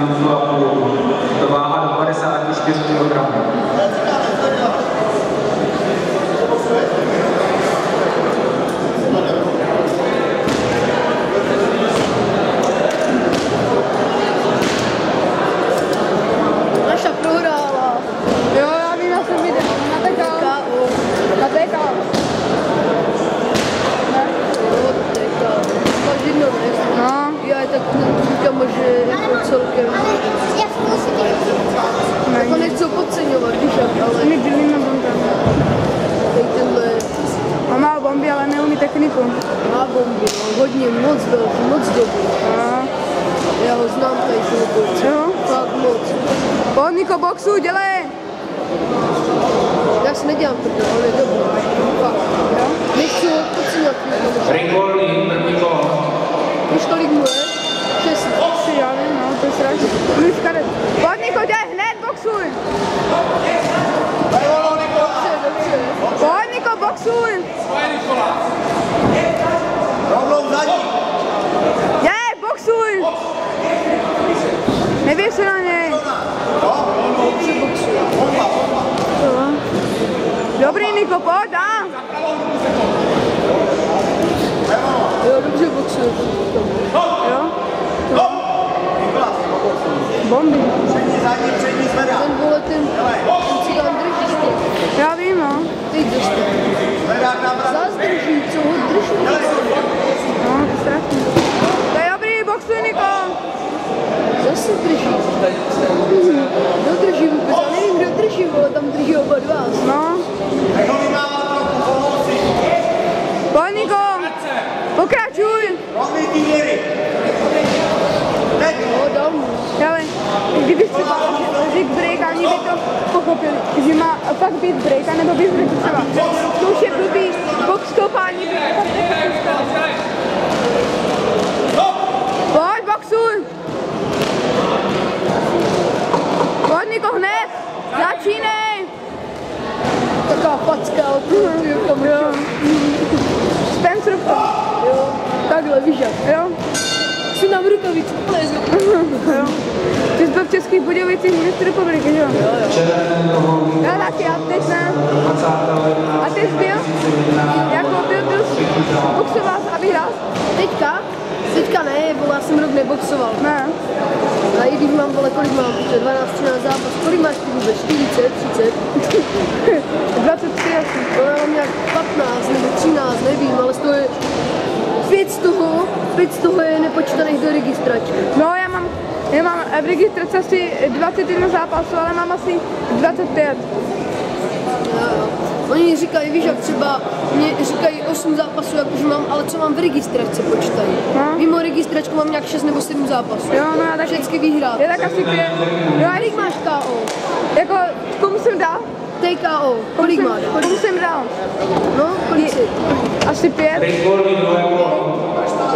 minutu a půl. To váha do 54 kg. Naša prohrála. Jo, já vím, já jsem viděl. Na TK. Na TK. Ne? Jo, TK. Máš jedno, ne? No. Já tak říkám, že jako celkem. Jako nechci podceňovat, víš jak, ale... My dělíme bomby. Tady tenhle... On má bomby, ale neumí techniku. Má bomby, no, hodně, moc velký, moc dobrý. No. Já ho znám tady toho borce. Jo? Fakt moc. Pojď, Niko, boxu, dělej! Já si nedělám prdel, ale je dobrý. Fakt. Jo? Nechci ho podceňovat. Ringolný, první kolo. Víš, kolik mu je? 6. Asi já nevím, no, to je strašný. Mluv karet. Pojď, Niko, dělej, hned, boxuj! Dobře. Pojď, Niko, boxuj! Rovnou zadní. Dělej, boxuj! Nevěř se na něj. Dobře boxuje. Jo. Dobrý, Niko, pojď, dá! Jo, dobře boxuje. Jo? Bomby. Přední zvedá. Ten vole, ten cigán drží. Já vím, no. Teď dostal. Zvedá kamera. Zás drží, co ho drží. No, to je strašný. To je dobrý, boxuj, Niko! Zase drží. Kdo drží vůbec? Já nevím, kdo drží, ale tam drží oba dva. No. Pojď, Niko! Pokračuj! Rovný týděry. Teď. No, dal mu. Hele, kdyby třeba řekl break, ani by to pochopili, že má fakt být break, anebo by řekl třeba. To už je blbý, box stopání by fakt nepochopil. Pojď, boxuj! Pojď, Niko, hned! Začínej! Taková facka od toho, Jo. Spencerovka. Jo, takhle, víš jak. Jo. Si nám rukavičku plezu. Jo. Ty jsi byl v Českých Budějovicích ministr republiky, že jo? Já taky, a teď ne. A ty jsi byl? Jako byl boxoval, aby hrál? Teďka ne, vole, já jsem rok neboxoval. Ne. A i když mám, vole, kolik mám, 12, 13 zápas, kolik máš ty vůbec? 40, 30? 23 asi. No, já mám nějak 15 nebo 13, nevím, ale z toho je 5 z toho je nepočítaných do registračky. No, já mám v registraci asi 21 zápasů, ale mám asi 25. Jo. Oni říkají, víš, jak třeba mě říkají 8 zápasů, jakože mám, ale co mám v registračce počítají. No. Mimo registračku mám nějak 6 nebo 7 zápasů. Jo, no já taky. Všechny vyhrát. Je tak asi 5. Jo, a Kolik máš KO? jako, komu jsem dal? TKO. Kolik máš? Komu jsem dal? No, kolik jsi? Asi 5. Ringolný, druhé kolo.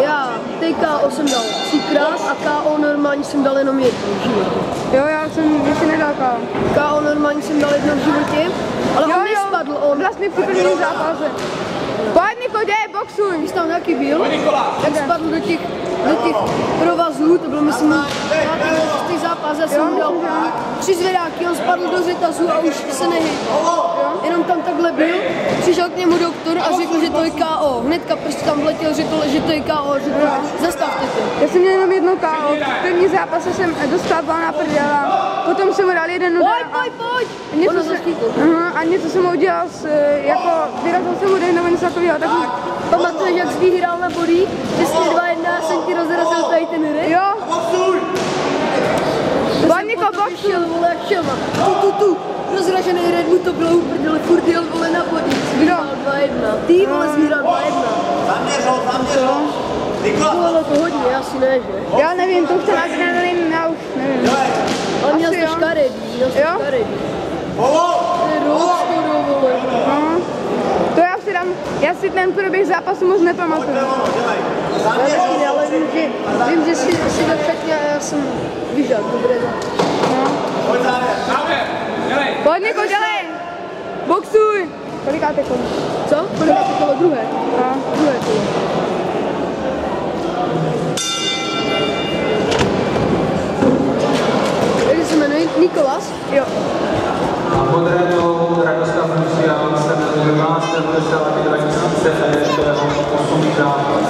Já TKO jsem dal 3krát a KO normálně jsem dal jenom jednou v životě. Jo, já jsem ještě nedal KO. KO normálně jsem dal jednou v životě, ale on nespadl, on. Vlastně při prvním zápase. Pojď, Niko, děj, boxuj. Když tam taky byl, tak spadl do těch provazů, to byl myslím nějaký těch zápas, já jsem mu dal 3 zvedáky, on spadl do řetazu a už se nehyl. Jenom tam takhle byl, přišel k němu doktor a řekl, že to je KO. Hnedka prostě tam vletěl, řekl, že to je KO, řekl, zastavte to. Já jsem měl jenom jedno KO. V první zápase jsem dostal bal na prdel a potom jsem mu dal jeden udar. Pojď! Něco jsem, a něco jsem mu udělal, jako vyrazil jsem mu den nebo něco takového. Tak Pamatuješ, jak jsi vyhrál na bodí? Přesně 2-1 jsem ti rozrazil tady ten hry? jo. Pojď, Niko, boxuj. Šel, vole, jak šel mám. Tu. Rozražený red mu to bylo uprdele, furt jel, vole, na bodí. Vyhrál 2-1. Ty, vole, zvyhrál 2-1. Zaměřil. Bylo to hodně, asi ne, že? Já nevím, to už ten adrenalin, já už nevím. Ale měl Asi jsi jo. škaredý, Jo? To je rockstoro, vole. No. To já si ten průběh zápasu moc nepamatuju. Já taky ne, ale vím, že si ve Fetně a já jsem vyžad, dobré zápas. Pojď, Niko, dělej! Boxuj! Kolikáte kolo? Co? Kolikáte kolo? Druhé? No. Druhé kolo. Jo. A modrénou Radoslav Musial se na 12. festivalu 2008 zápas.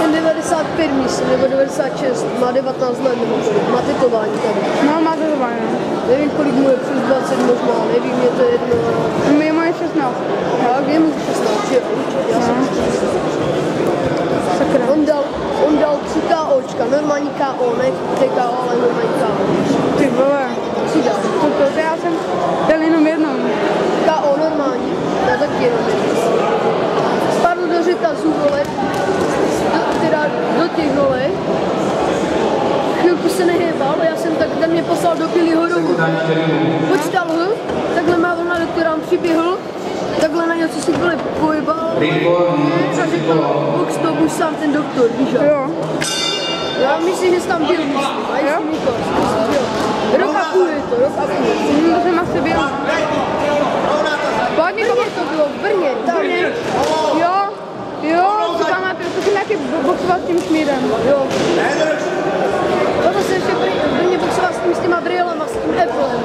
Ten 95 myslím, nebo 96, má 19 let, nebo má tetování tady. No, má tetování. Nevím, kolik mu je, přes 20 možná, nevím, je to jedno. Mimo je 16. Tak, je mu 16, jo, určitě, já jsem 16. Sakra. On dal 3 KOčka, normální KO, ne TKO, ale normální KO. Ty vole. 3 dal. To já jsem byl jenom jednou. KO normální, já taky jenom jednou. Spadl do řetazu, vole, teda do těch, vole. Chvilku se nehýbal, já jsem tak, ten mě poslal do Bílýho rohu. Počítal ho, takhle má vlna doktorám, přiběhl, takhle na něco si chvíli pojebal. A řekl, box to už sám ten doktor, víš jo? Jo. Já myslím, že jsi tam byl, myslím. A jestli Mikos, myslím, jo. Rok a půl je to, rok a půl. To jsem asi byl. Pojď mi Brně to bylo, v Brně, tam. Jo, si pamatuju, to jsem nějaký boxoval s tím šmírem. Jo. Toto se ještě v Brně boxoval s těma brýlema, s tím Applem.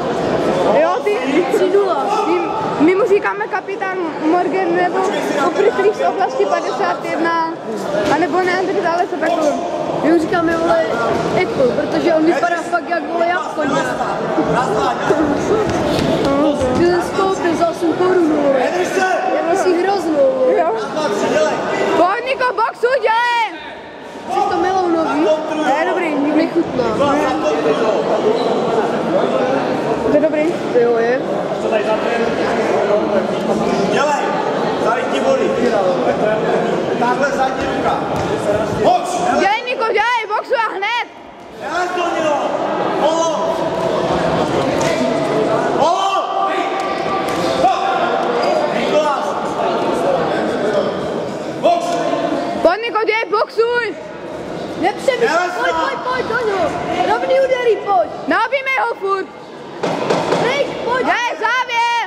Jo, ty 3-0. my mu říkáme kapitán Morgan nebo uprchlík z oblasti 51, anebo neandertálec a takové. My mu říkáme, vole, Apple, protože on vypadá fakt jak, vole, jabko. Když jsem skoupil za 8 korun, vole. Já vlastně hroznou, vole. Jo. Pojď, Niko, boxuj, dělej! Jsi to melounový? Je dobrý, Nikdy nechutná. to je dobrý. Jo, je. Dělej, tady ti boli. Takhle zadní ruka. Box! Dělej, Niko, dělej, boxuj a hned! Dělej to, Nilo! Polo! Polo! Nikolas! Box! Pojď, Niko, dělej, boxuj! Nepřemýšlej, pojď, do něho. Rovný úderý, pojď. Naobímej ho furt! Break, pojď. Dělej, závěr!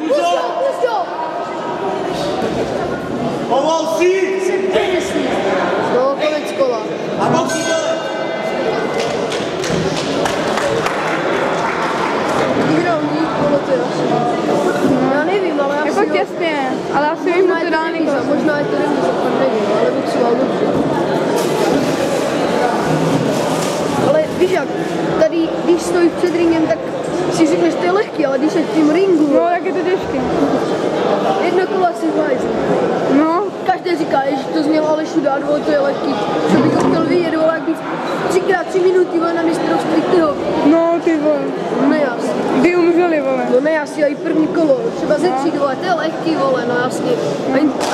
Pust ho. Povol si! No, konec kola. A boxí dělej! Vyhrál mít kolo, to je asi. Já nevím, ale já Jako si ho... těsně, ale asi vím, Možná to je dá to Niko. remíza, možná je to remíza, pak nevím, ale boxoval dobře. Ale víš jak, tady, když stojíš před ringem, tak si řekneš, to je lehký, ale když jsi v tím ringu, No, jak je to těžké. jedno kolo si hajzl. No, Každý říká, že to zněl Alešu dát, to je lehký. Co bych to chtěl vidět, vole, jak bych 3x3 minuty, vole, na mistrovství tyho. no, ty vole. No jasně. By umřeli, vole. No ne, jasně, i první kolo, třeba ze 3, vole, to je lehký, vole, no jasně.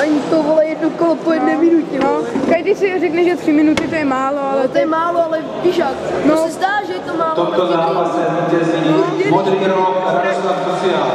Ani to, vole, jedno kolo po 1 minutě, No, vole. každý si řekne, že 3 minuty to je málo, ale No, to je málo, ale víš jak, No. to se zdá, že je to málo. V tomto tak je to- zápase vítězí modrý roh Radoslav Musial.